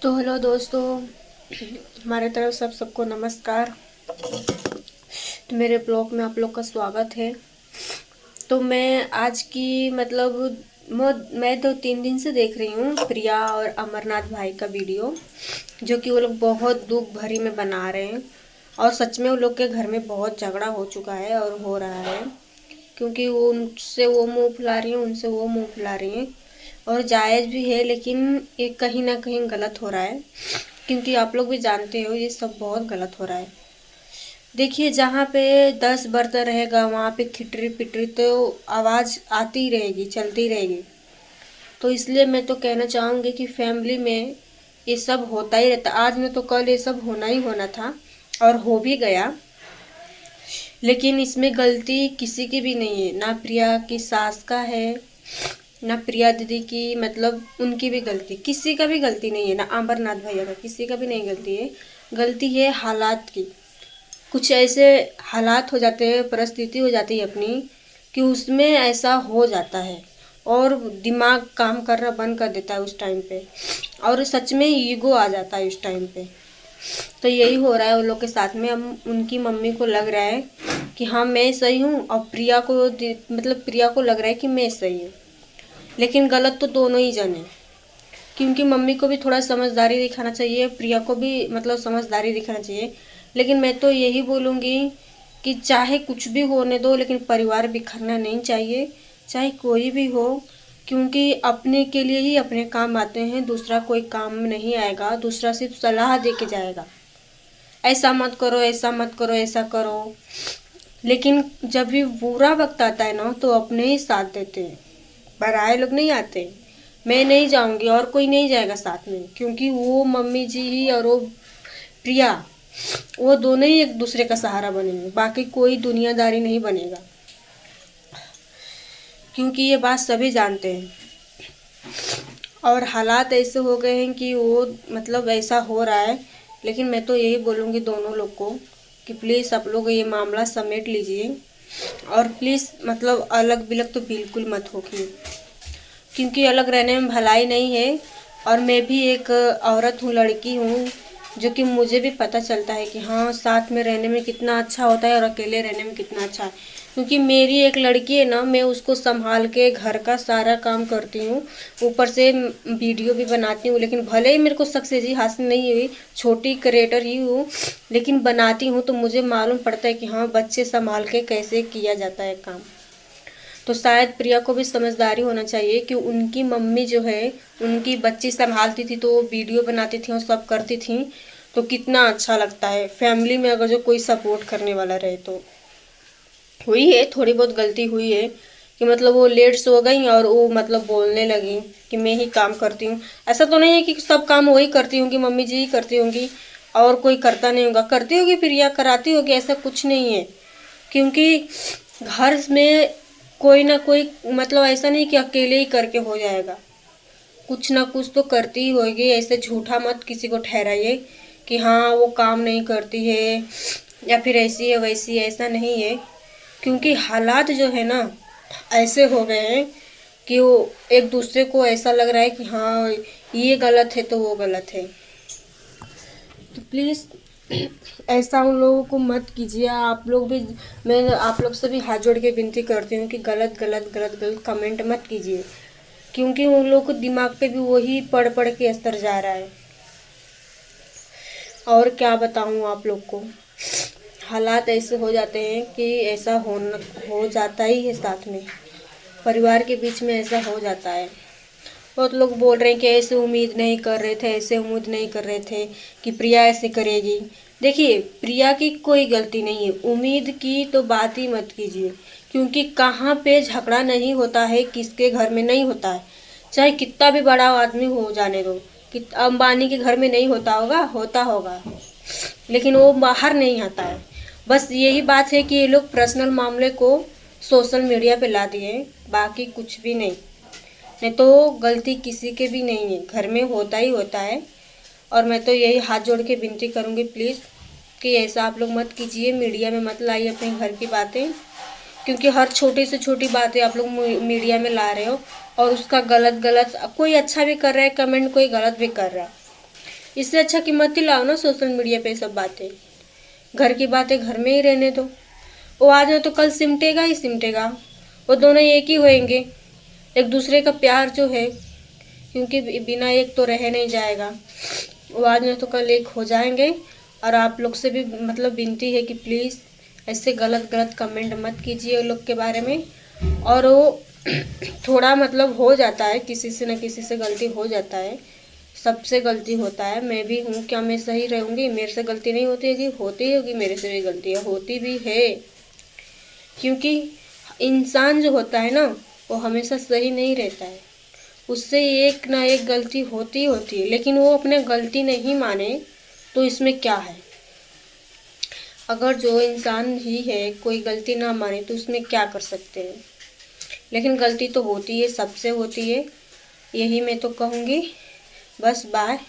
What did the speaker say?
तो हेलो दोस्तों, हमारे तरफ सबको नमस्कार। तो मेरे ब्लॉग में आप लोग का स्वागत है। तो मैं आज की मैं 2-3 दिन से देख रही हूँ प्रिया और अमरनाथ भाई का वीडियो, जो कि वो लोग बहुत दुख भरी में बना रहे हैं। और सच में वो लोग के घर में बहुत झगड़ा हो चुका है और हो रहा है, क्योंकि वो उनसे वो मुंह फुला रही हैं, उनसे वो मुंह फुला रही हैं। और जायज़ भी है, लेकिन ये कहीं ना कहीं गलत हो रहा है, क्योंकि आप लोग भी जानते हो ये सब बहुत गलत हो रहा है। देखिए, जहाँ पे 10 बर्तन रहेगा वहाँ पे खिटरी पिटरी तो आवाज़ आती ही रहेगी, चलती रहेगी। तो इसलिए मैं तो कहना चाहूँगी कि फैमिली में ये सब होता ही रहता। आज में तो कल ये सब होना ही होना था और हो भी गया, लेकिन इसमें गलती किसी की भी नहीं है, ना प्रिया की सास का है, ना प्रिया दीदी की, मतलब उनकी भी गलती, किसी का भी गलती नहीं है, ना अमरनाथ भैया का, किसी का भी नहीं गलती है। गलती है हालात की। कुछ ऐसे हालात हो जाते हैं, परिस्थिति हो जाती है अपनी, कि उसमें ऐसा हो जाता है और दिमाग काम करना बंद कर देता है उस टाइम पे, और सच में ईगो आ जाता है उस टाइम पे। तो यही हो रहा है उन लोग के साथ में। अब उनकी मम्मी को लग रहा है कि हाँ मैं सही हूँ, और प्रिया को प्रिया को लग रहा है कि मैं सही हूँ, लेकिन गलत तो दोनों ही जन हैं। क्योंकि मम्मी को भी थोड़ा समझदारी दिखाना चाहिए, प्रिया को भी समझदारी दिखाना चाहिए। लेकिन मैं तो यही बोलूँगी कि चाहे कुछ भी होने दो, लेकिन परिवार बिखरना नहीं चाहिए, चाहे कोई भी हो। क्योंकि अपने के लिए ही अपने काम आते हैं, दूसरा कोई काम में नहीं आएगा। दूसरा सिर्फ सलाह दे के जाएगा, ऐसा मत करो, ऐसा मत करो, ऐसा करो। लेकिन जब भी बुरा वक्त आता है ना, तो अपने ही साथ देते हैं, पराये लोग नहीं आते। मैं नहीं जाऊंगी और कोई नहीं जाएगा साथ में, क्योंकि वो मम्मी जी ही और वो प्रिया, वो दोनों ही एक दूसरे का सहारा बनेंगे, बाकी कोई दुनियादारी नहीं बनेगा। क्योंकि ये बात सभी जानते हैं, और हालात ऐसे हो गए हैं कि वो ऐसा हो रहा है। लेकिन मैं तो यही बोलूँगी दोनों लोग को कि प्लीज़ आप लोग ये मामला समेट लीजिए, और प्लीज़ अलग बिलग तो बिल्कुल मत होगी, क्योंकि अलग रहने में भलाई नहीं है। और मैं भी एक औरत हूँ, लड़की हूँ, जो कि मुझे भी पता चलता है कि हाँ साथ में रहने में कितना अच्छा होता है और अकेले रहने में कितना अच्छा है। क्योंकि मेरी एक लड़की है ना, मैं उसको संभाल के घर का सारा काम करती हूँ, ऊपर से वीडियो भी बनाती हूँ। लेकिन भले ही मेरे को सक्सेस हासिल नहीं हुई, छोटी क्रिएटर ही हूँ, लेकिन बनाती हूँ तो मुझे मालूम पड़ता है कि हाँ बच्चे संभाल के कैसे किया जाता है काम। तो शायद प्रिया को भी समझदारी होना चाहिए कि उनकी मम्मी जो है उनकी बच्ची संभालती थी, तो वो वीडियो बनाती थी और सब करती थी, तो कितना अच्छा लगता है फैमिली में अगर जो कोई सपोर्ट करने वाला रहे। तो हुई है, थोड़ी बहुत गलती हुई है कि वो लेट सो गई और वो बोलने लगी कि मैं ही काम करती हूँ। ऐसा तो नहीं है कि सब काम वही करती होंगी, मम्मी जी ही करती होंगी और कोई करता नहीं होगा। करती होगी प्रिया, कराती होगी, ऐसा कुछ नहीं है। क्योंकि घर में कोई ना कोई ऐसा नहीं कि अकेले ही करके हो जाएगा, कुछ ना कुछ तो करती ही होगी। ऐसे झूठा मत किसी को ठहराइए कि हाँ वो काम नहीं करती है या फिर ऐसी है वैसी है, ऐसा नहीं है। क्योंकि हालात जो है ना ऐसे हो गए हैं कि वो एक दूसरे को ऐसा लग रहा है कि हाँ ये गलत है तो वो गलत है। तो प्लीज़ ऐसा उन लोगों को मत कीजिए आप लोग भी। मैं आप लोग से भी हाथ जोड़ के विनती करती हूँ कि गलत गलत गलत गलत कमेंट मत कीजिए, क्योंकि उन लोगों को दिमाग पे भी वही पढ़ पढ़ के असर जा रहा है। और क्या बताऊँ आप लोग को, हालात ऐसे हो जाते हैं कि ऐसा हो जाता ही है, साथ में परिवार के बीच में ऐसा हो जाता है। बहुत लोग बोल रहे हैं कि ऐसे उम्मीद नहीं कर रहे थे, ऐसे उम्मीद नहीं कर रहे थे कि प्रिया ऐसे करेगी। देखिए, प्रिया की कोई गलती नहीं है, उम्मीद की तो बात ही मत कीजिए। क्योंकि कहाँ पे झगड़ा नहीं होता है, किसके घर में नहीं होता है, चाहे कितना भी बड़ा आदमी हो जाने दो। कि अंबानी के घर में नहीं होता होगा, होता होगा, लेकिन वो बाहर नहीं आता है। बस यही बात है कि ये लोग पर्सनल मामले को सोशल मीडिया पे ला दिए, बाकी कुछ भी नहीं। नहीं तो गलती किसी के भी नहीं है, घर में होता ही होता है। और मैं तो यही हाथ जोड़ के विनती करूँगी प्लीज़ कि ऐसा आप लोग मत कीजिए, मीडिया में मत लाइए अपने घर की बातें। क्योंकि हर छोटी से छोटी बातें आप लोग मीडिया में ला रहे हो, और उसका गलत गलत, कोई अच्छा भी कर रहा है कमेंट, कोई गलत भी कर रहा है। इससे अच्छा कि मत ही लाओ ना सोशल मीडिया पे सब बातें। घर की बातें घर में ही रहने दो। वो आज न तो कल सिमटेगा ही सिमटेगा। वो दोनों एक ही होएंगे। एक दूसरे का प्यार जो है, क्योंकि बिना एक तो रह नहीं जाएगा। वो आज न तो कल एक हो जाएंगे। और आप लोग से भी मतलब विनती है कि प्लीज़ ऐसे गलत गलत कमेंट मत कीजिए उन लोग के बारे में। और वो थोड़ा मतलब हो जाता है, किसी से न किसी से गलती हो जाता है, सबसे गलती होता है। मैं भी हूँ, क्या मैं सही रहूँगी? मेरे से गलती नहीं होती होगी? होती होगी, मेरे से भी गलतियाँ होती भी है। क्योंकि इंसान जो होता है ना, वो हमेशा सही नहीं रहता है। उससे एक ना एक गलती होती होती है, लेकिन वो अपने गलती नहीं माने तो इसमें क्या है? अगर जो इंसान ही है कोई गलती ना माने तो उसमें क्या कर सकते हैं? लेकिन गलती तो होती है, सबसे होती है। यही मैं तो कहूँगी। बस बाय।